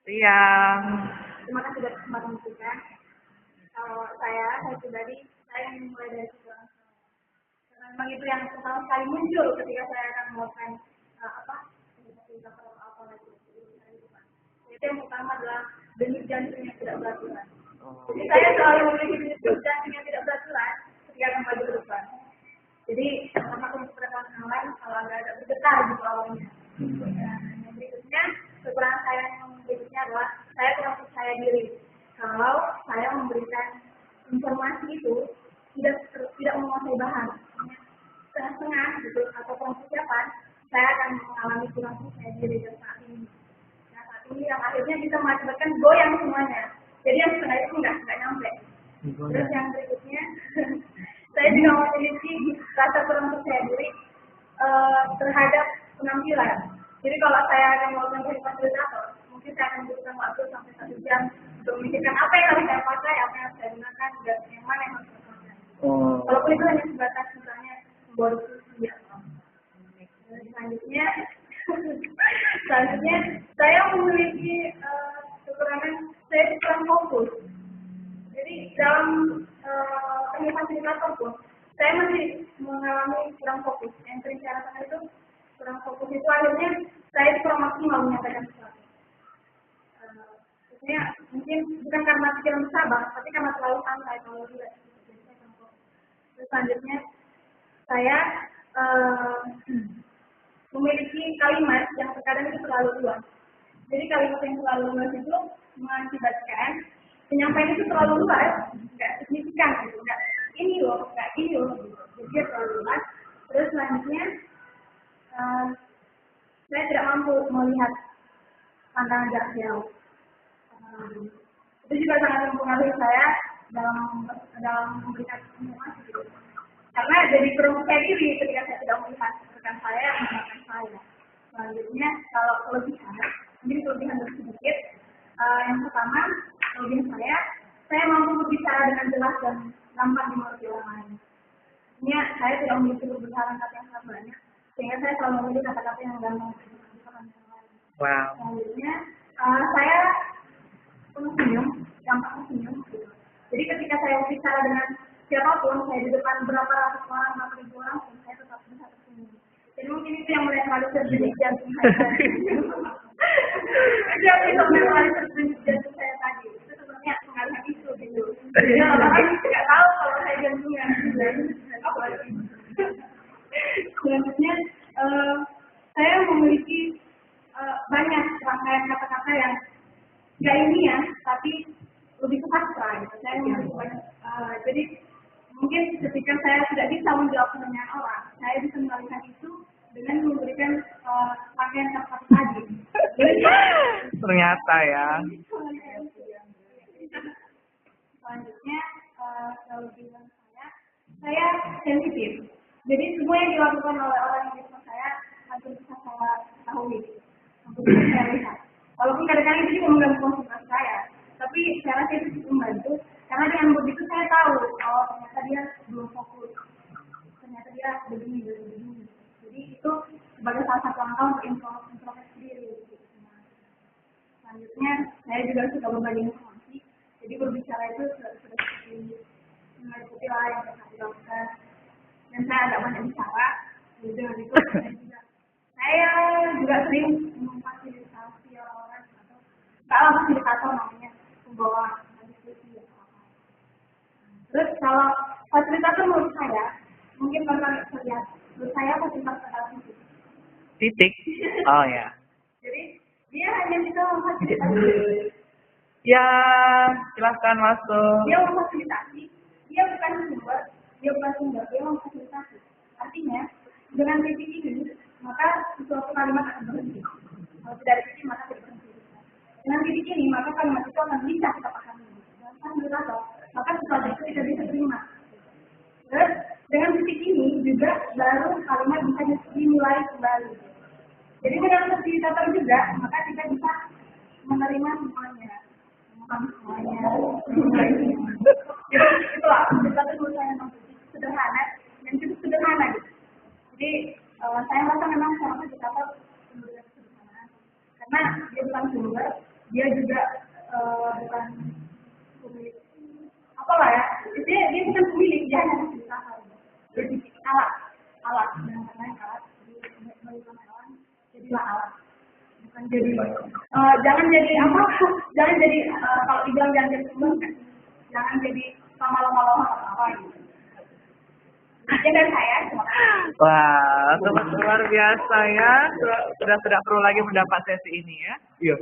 Siang. Terima kasih sudah kesempatan kita. Kalau saya pribadi, saya ingin mulai dari seorang karena memang itu yang pertama kali muncul ketika saya akan melakukan itu yang pertama adalah denyut jantung yang tidak beraturan. Jadi saya selalu memiliki denyut jantung yang tidak beraturan ketika akan maju ke depan. Jadi sama untuk kawan-kawan kalau ada bergetar di awalnya. Yang berikutnya kekurangan saya yang berikutnya adalah saya kurang percaya diri. Kalau saya memberikan informasi itu tidak menguasai bahan, setengah-setengah gitu atau kurang persiapan, saya akan mengalami kurang percaya diri dan saat ini. Nah saat ini yang akhirnya bisa mengakibatkan goyang semuanya. Jadi yang setengah itu nggak nyampe. Terus yang berikutnya, saya juga memiliki rasa kurang percaya diri terhadap penampilan. Jadi kalau saya akan melakukan fasilitator, mungkin saya akan butuhkan waktu sampai 1 jam untuk memikirkan apa yang harus saya pakai, apa yang harus saya gunakan, dan yang mana yang harus saya pakai. Walaupun itu hanya sebatas misalnya membawa diskusi ya. Selanjutnya saya memiliki kekurangan, saya kurang fokus. Jadi dalam teknik fasilitator pun, saya masih mengalami kurang fokus. Yang sering saya rasakan itu kurang fokus itu akhirnya saya kurang maksimal menyampaikan sesuatu. Mungkin bukan karena pikiran bersabar, tapi karena terlalu santai kalau tidak. Terus selanjutnya saya memiliki kalimat yang terkadang itu terlalu luas. Jadi kalimat yang terlalu luas itu mengakibatkan penyampaian itu terlalu luas, nggak signifikan gitu, nggak ini loh, gitu. Jadi dia terlalu luas. Terus selanjutnya saya tidak mampu melihat pandangan jarak jauh. Itu juga sangat mempengaruhi saya dalam memberikan informasi. Gitu. Karena jadi kurang percaya diri ketika saya tidak melihat rekan saya dan rekan saya. Selanjutnya kalau kelebihan, mungkin kelebihan sedikit. Yang pertama, kelebihan saya mampu berbicara dengan jelas dan gampang dimengerti orang lain. Ini saya tidak memiliki kebesaran kata yang sangat banyak, sehingga saya selalu memilih kata-kata yang gampang dimengerti orang lain. Wow. Selanjutnya, saya senyum, gampang senyum. Gitu. Jadi ketika saya berbicara dengan siapapun, saya di depan berapa ratus orang, berapa ribu orang, saya tetap bisa tersenyum. Jadi mungkin itu yang mulai kali terjadi jantung saya. Itu yang bisa mulai terjadi jantung saya tadi. Itu sebenarnya pengalihan isu gitu. Jadi orang tidak tahu kalau saya jantungnya. Selanjutnya, saya memiliki banyak rangkaian kata-kata yang nggak ilmiah, tapi lebih ke sastra gitu. Saya memiliki banyak, jadi mungkin ketika saya tidak bisa menjawab pertanyaan orang, saya bisa mengalihkan itu dengan memberikan rangkaian kata-kata tadi. Ternyata ya. Selanjutnya, kelebihan saya sensitif. Jadi semua yang dilakukan oleh orang yang di depan saya hampir bisa saya ketahui, hampir bisa saya lihat. Walaupun kadang-kadang itu juga mengganggu konsentrasi saya, tapi saya rasa itu cukup membantu. Karena dengan begitu saya tahu, oh ternyata dia belum fokus, ternyata dia begini. Jadi itu sebagai salah satu langkah untuk introspeksi diri. Selanjutnya, saya juga suka berbagi informasi. Jadi berbicara itu sudah seperti mengikuti lah yang saya lakukan. Dan saya agak banyak bicara. Jadi dengan itu saya juga sering memfasilitasi orang-orang atau kalau fasilitator namanya pembawa diskusi atau apa. Terus kalau fasilitator menurut saya mungkin pernah terlihat, menurut saya fasilitator titik. Titik. Oh ya. Jadi dia hanya bisa memfasilitasi. Ya, silahkan masuk. Dia memfasilitasi. Dia bukan sumber, dia memfasilitasi. Artinya dengan titik ini maka suatu kalimat akan berhenti. Kalau tidak ada titik maka tidak berhenti. Dengan titik ini maka kalimat itu akan bisa kita pahami. Maka sesuatu itu tidak bisa terima. Terus dengan titik ini juga baru kalimat bisa dinilai kembali. Jadi dengan fasilitator juga maka kita bisa menerima semuanya. Jadi itulah fasilitator menurut saya memang sederhana dan cukup sederhana gitu. Jadi saya merasa memang seorang fasilitator sederhana karena dia bukan sumber, dia juga bukan pemilik apalah ya, dia bukan pemilik, dia hanya berusaha, jadi alat dan lain alat, jadi melakukan alat, jadilah alat, bukan jadi jangan jadi apa, jangan jadi kalau dibilang jangan jadi sumber kan, jangan jadi sama lama-lama apa gitu. Sekian dari saya. Wah, luar biasa ya. Sudah tidak perlu lagi mendapat sesi ini ya. Iya.